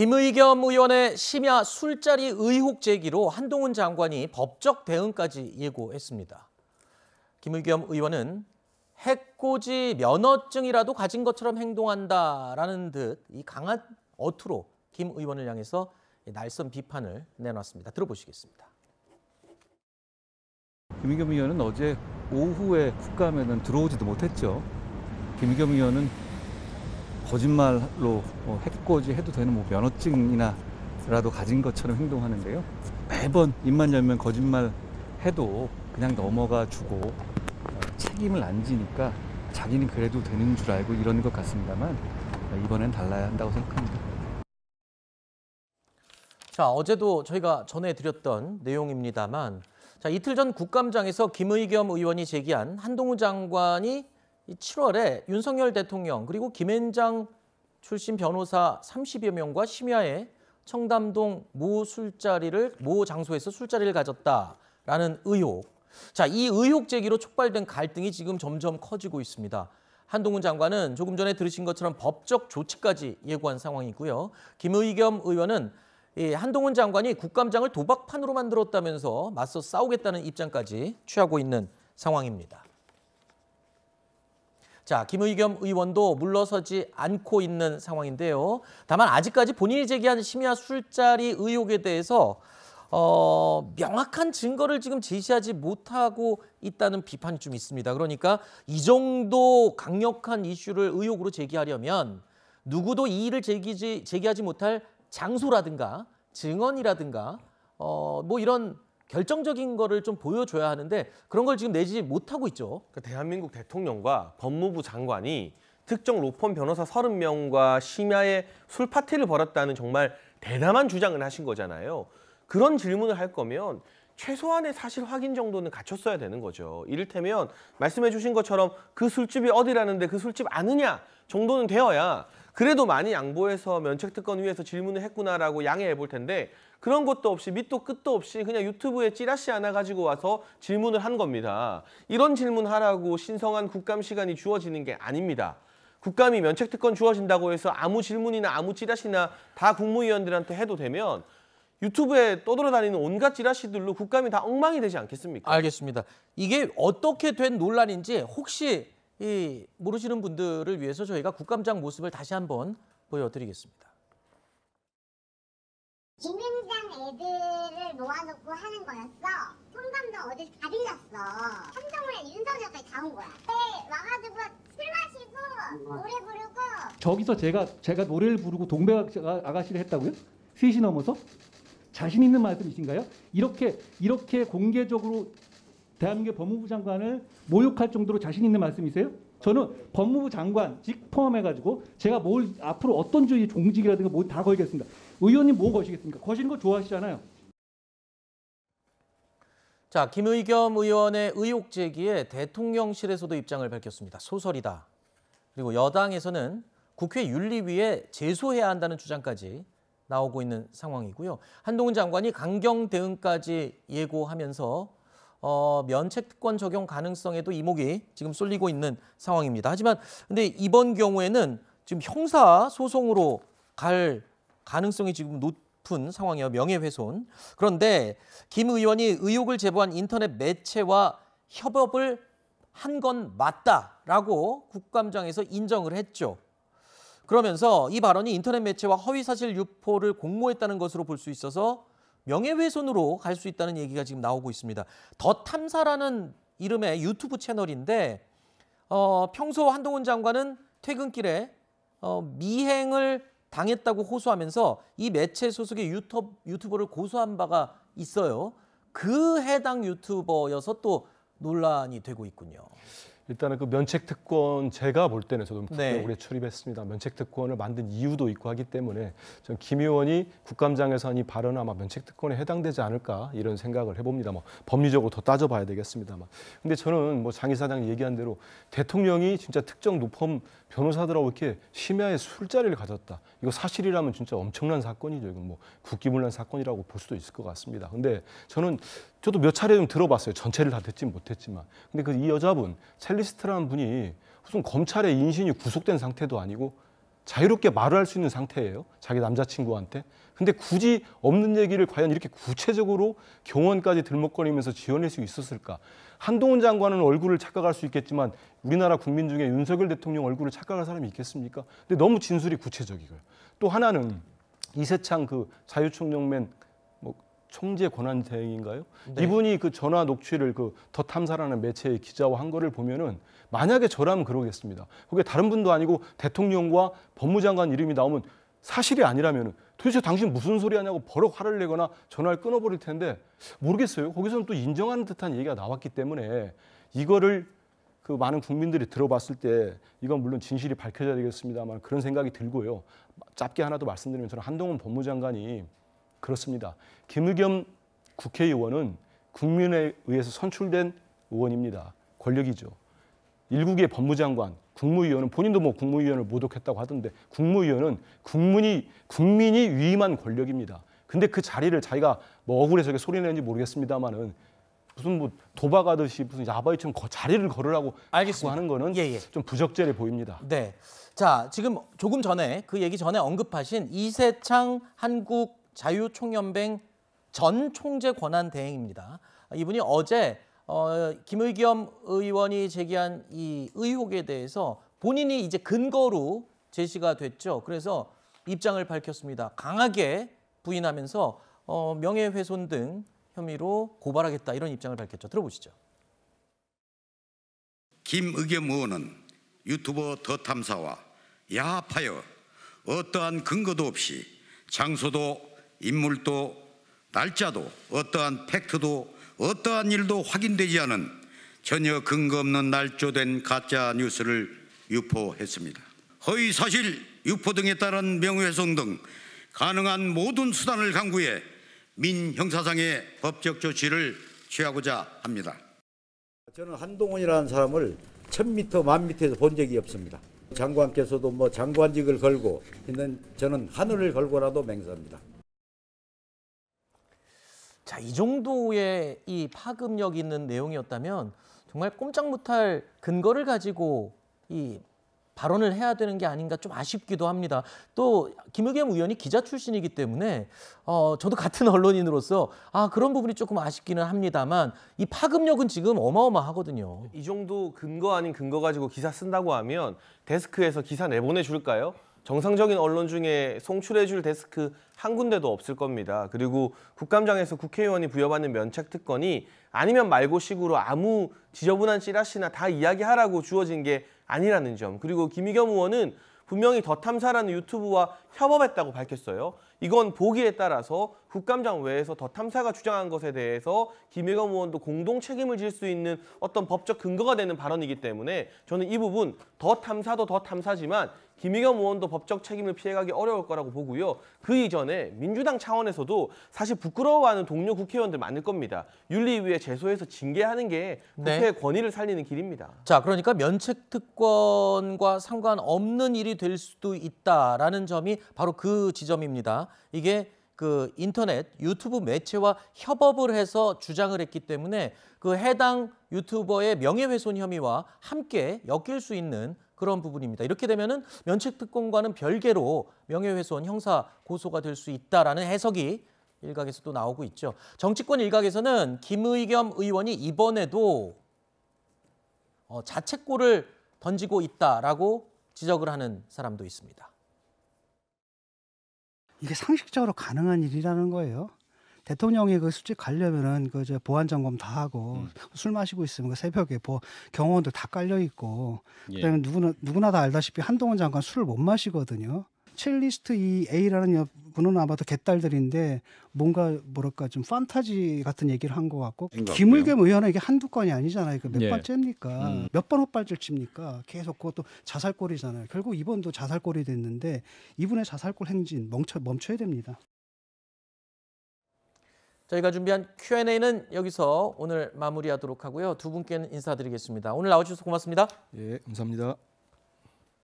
김의겸 의원의 심야 술자리 의혹 제기로 한동훈 장관이 법적 대응까지 예고했습니다. 김의겸 의원은 해코지 면허증이라도 가진 것처럼 행동한다라는 듯 이 강한 어투로 김 의원을 향해서 날선 비판을 내놨습니다. 들어보시겠습니다. 김의겸 의원은 어제 오후에 국감에는 들어오지도 못했죠. 김의겸 의원은 거짓말로 해코지 해도 되는 면허증이나라도 가진 것처럼 행동하는데요. 매번 입만 열면 거짓말 해도 그냥 넘어가 주고 책임을 안 지니까 자기는 그래도 되는 줄 알고 이러는 것 같습니다만 이번엔 달라야 한다고 생각합니다. 자, 어제도 저희가 전해드렸던 내용입니다만 이틀 전 국감장에서 김의겸 의원이 제기한 한동훈 장관이 7월에 윤석열 대통령 그리고 김앤장 출신 변호사 30여 명과 심야에 청담동 모 장소에서 술자리를 가졌다라는 의혹. 자, 이 의혹 제기로 촉발된 갈등이 지금 점점 커지고 있습니다. 한동훈 장관은 조금 전에 들으신 것처럼 법적 조치까지 예고한 상황이고요. 김의겸 의원은 한동훈 장관이 국감장을 도박판으로 만들었다면서 맞서 싸우겠다는 입장까지 취하고 있는 상황입니다. 자, 김의겸 의원도 물러서지 않고 있는 상황인데요. 다만 아직까지 본인이 제기한 심야 술자리 의혹에 대해서 명확한 증거를 지금 제시하지 못하고 있다는 비판이 좀 있습니다. 그러니까 이 정도 강력한 이슈를 의혹으로 제기하려면 누구도 이의를 제기하지 못할 장소라든가 증언이라든가 이런 결정적인 거를 좀 보여줘야 하는데 그런 걸 지금 내지 못하고 있죠. 그러니까 대한민국 대통령과 법무부 장관이 특정 로펌 변호사 30명과 심야에 술 파티를 벌였다는 정말 대담한 주장을 하신 거잖아요. 그런 질문을 할 거면 최소한의 사실 확인 정도는 갖췄어야 되는 거죠. 이를테면 말씀해 주신 것처럼 그 술집이 어디라는데 그 술집 아느냐 정도는 되어야 그래도 많이 양보해서 면책특권위에서 질문을 했구나라고 양해해 볼 텐데 그런 것도 없이 밑도 끝도 없이 그냥 유튜브에 찌라시 하나 가지고 와서 질문을 한 겁니다. 이런 질문하라고 신성한 국감 시간이 주어지는 게 아닙니다. 국감이 면책특권 주어진다고 해서 아무 질문이나 아무 찌라시나 다 국무위원들한테 해도 되면 유튜브에 떠돌아다니는 온갖 찌라시들로 국감이 다 엉망이 되지 않겠습니까? 알겠습니다. 이게 어떻게 된 논란인지 혹시 모르시는 분들을 위해서 저희가 국감장 모습을 다시 한번 보여드리겠습니다. 김앤장 애들을 모아놓고 하는 거였어. 청담동 어딜 다 빌렸어. 한동훈에 윤석열까지 다 온 거야. 와가지고 술 마시고 노래 부르고. 저기서 제가 노래를 부르고 동백 아가씨를 했다고요? 3시 넘어서? 자신 있는 말씀이신가요? 이렇게 공개적으로 대한민국 법무부 장관을 모욕할 정도로 자신 있는 말씀이세요? 저는 법무부 장관직 포함해가지고 제가 앞으로 어떤 주의 종직이라든가 다 걸겠습니다. 의원님 뭐 거시겠습니까? 거시는 거 좋아하시잖아요. 자, 김의겸 의원의 의혹 제기에 대통령실에서도 입장을 밝혔습니다. 소설이다. 그리고 여당에서는 국회 윤리위에 제소해야 한다는 주장까지 나오고 있는 상황이고요. 한동훈 장관이 강경 대응까지 예고하면서 면책특권 적용 가능성에도 이목이 지금 쏠리고 있는 상황입니다. 하지만 근데 이번 경우에는 지금 형사 소송으로 갈 가능성이 지금 높은 상황이에요. 명예훼손. 그런데 김 의원이 의혹을 제보한 인터넷 매체와 협업을 한 건 맞다라고 국감장에서 인정을 했죠. 그러면서 이 발언이 인터넷 매체와 허위사실 유포를 공모했다는 것으로 볼 수 있어서 명예훼손으로 갈 수 있다는 얘기가 지금 나오고 있습니다. 더 탐사라는 이름의 유튜브 채널인데 평소 한동훈 장관은 퇴근길에 미행을 당했다고 호소하면서 이 매체 소속의 유튜버를 고소한 바가 있어요. 그 해당 유튜버여서 또 논란이 되고 있군요. 일단은 그 면책특권 제가 볼 때는 저도 네. 올해 출입했습니다. 면책특권을 만든 이유도 있고 하기 때문에 전 김 의원이 국감장에서 한 이 발언은 아마 면책특권에 해당되지 않을까 이런 생각을 해봅니다. 법리적으로 더 따져봐야 되겠습니다만. 근데 저는 장 이사장이 얘기한 대로 대통령이 진짜 특정 로펌 변호사들하고 이렇게 심야에 술자리를 가졌다. 이거 사실이라면 진짜 엄청난 사건이죠. 이건 국기문란 사건이라고 볼 수도 있을 것 같습니다. 근데 저도 몇 차례 좀 들어봤어요. 전체를 다 듣진 못했지만. 근데 이 여자분 첼리스트라는 분이 무슨 검찰의 인신이 구속된 상태도 아니고 자유롭게 말을 할 수 있는 상태예요. 자기 남자친구한테. 근데 굳이 없는 얘기를 과연 이렇게 구체적으로 경호원까지 들먹거리면서 지어낼 수 있었을까? 한동훈 장관은 얼굴을 착각할 수 있겠지만 우리나라 국민 중에 윤석열 대통령 얼굴을 착각할 사람이 있겠습니까? 근데 너무 진술이 구체적이고요. 또 하나는 이세창 그 자유총영맨 뭐 총재 권한 대행인가요? 네. 이분이 그 전화 녹취를 그 더 탐사라는 매체의 기자와 한 거를 보면은 만약에 저라면 그러겠습니다. 그게 다른 분도 아니고 대통령과 법무장관 이름이 나오면 사실이 아니라면은 도대체 당신 무슨 소리 하냐고 버럭 화를 내거나 전화를 끊어버릴 텐데 모르겠어요. 거기서는 또 인정하는 듯한 얘기가 나왔기 때문에 이거를 그 많은 국민들이 들어봤을 때 이건 물론 진실이 밝혀져야 되겠습니다만 그런 생각이 들고요. 짧게 하나 더 말씀드리면 저는 한동훈 법무장관이 그렇습니다. 김의겸 국회의원은 국민에 의해서 선출된 의원입니다. 권력이죠. 일국의 법무장관, 국무위원은 본인도 뭐 국무위원을 모독했다고 하던데 국무위원은 국민이 위임한 권력입니다. 근데 그 자리를 자기가 뭐 억울해서 소리내는지 모르겠습니다만은 무슨 뭐 도박하듯이 무슨 야바이처럼 자리를 걸으라고 알겠습니다. 하는 거는 예, 예. 좀 부적절해 보입니다. 네. 자, 지금 조금 전에 그 얘기 전에 언급하신 이세창 한국 자유총연맹 전 총재 권한 대행입니다. 이분이 어제 김의겸 의원이 제기한 이 의혹에 대해서 본인이 이제 근거로 제시가 됐죠. 그래서 입장을 밝혔습니다. 강하게 부인하면서 명예훼손 등 혐의로 고발하겠다 이런 입장을 밝혔죠. 들어보시죠. 김의겸 의원은 유튜버 더 탐사와 야합하여 어떠한 근거도 없이 장소도 인물도 날짜도 어떠한 팩트도 어떠한 일도 확인되지 않은 전혀 근거 없는 날조된 가짜 뉴스를 유포했습니다. 허위 사실 유포 등에 따른 명예훼손 등 가능한 모든 수단을 강구해 민형사상의 법적 조치를 취하고자 합니다. 저는 한동훈이라는 사람을 1000m, 1000m에서 본 적이 없습니다. 장관께서도 뭐 장관직을 걸고 있는 저는 하늘을 걸고라도 맹세합니다. 자, 이 정도의 이 파급력 있는 내용이었다면 정말 꼼짝 못할 근거를 가지고 이 발언을 해야 되는 게 아닌가 좀 아쉽기도 합니다. 또 김의겸 의원이 기자 출신이기 때문에 저도 같은 언론인으로서 그런 부분이 조금 아쉽기는 합니다만 이 파급력은 지금 어마어마하거든요. 이 정도 근거 아닌 근거 가지고 기사 쓴다고 하면 데스크에서 기사 내보내줄까요? 정상적인 언론 중에 송출해줄 데스크 한 군데도 없을 겁니다. 그리고 국감장에서 국회의원이 부여받는 면책특권이 아니면 말고식으로 아무 지저분한 찌라시나 다 이야기하라고 주어진 게 아니라는 점. 그리고 김의겸 의원은 분명히 더 탐사라는 유튜브와 협업했다고 밝혔어요. 이건 보기에 따라서 국감장 외에서 더 탐사가 주장한 것에 대해서 김의겸 의원도 공동 책임을 질 수 있는 어떤 법적 근거가 되는 발언이기 때문에 저는 이 부분 더 탐사도 더 탐사지만 김의겸 의원도 법적 책임을 피해가기 어려울 거라고 보고요. 그 이전에 민주당 차원에서도 사실 부끄러워하는 동료 국회의원들 많을 겁니다. 윤리위에 제소해서 징계하는 게 국회의 권위를 살리는 길입니다. 자, 그러니까 면책특권과 상관없는 일이 될 수도 있다라는 점이 바로 그 지점입니다. 이게 그 인터넷 유튜브 매체와 협업을 해서 주장을 했기 때문에 그 해당 유튜버의 명예훼손 혐의와 함께 엮일 수 있는 그런 부분입니다. 이렇게 되면은 면책특권과는 별개로 명예훼손 형사 고소가 될 수 있다라는 해석이 일각에서도 나오고 있죠. 정치권 일각에서는 김의겸 의원이 이번에도 자책골을 던지고 있다라고 지적을 하는 사람도 있습니다. 이게 상식적으로 가능한 일이라는 거예요. 대통령이 그 술집 가려면은 그 보안 점검 다 하고 술 마시고 있으면 그 새벽에 경호원들 다 깔려 있고 그다음에 누구나 다 알다시피 한동훈 장관 술을 못 마시거든요. 첼리스트 이 A라는 분은 아마도 개딸들인데 뭔가 뭐랄까 좀 판타지 같은 얘기를 한 것 같고 김의겸 의원은 이게 한두 건이 아니잖아요. 몇 번째입니까? 몇 번 헛발질 칩니까? 계속 그것도 자살골이잖아요. 결국 이번도 자살골이 됐는데 이분의 자살골 행진 멈춰야 됩니다. 저희가 준비한 Q&A는 여기서 오늘 마무리하도록 하고요. 두 분께는 인사드리겠습니다. 오늘 나와주셔서 고맙습니다. 예, 감사합니다.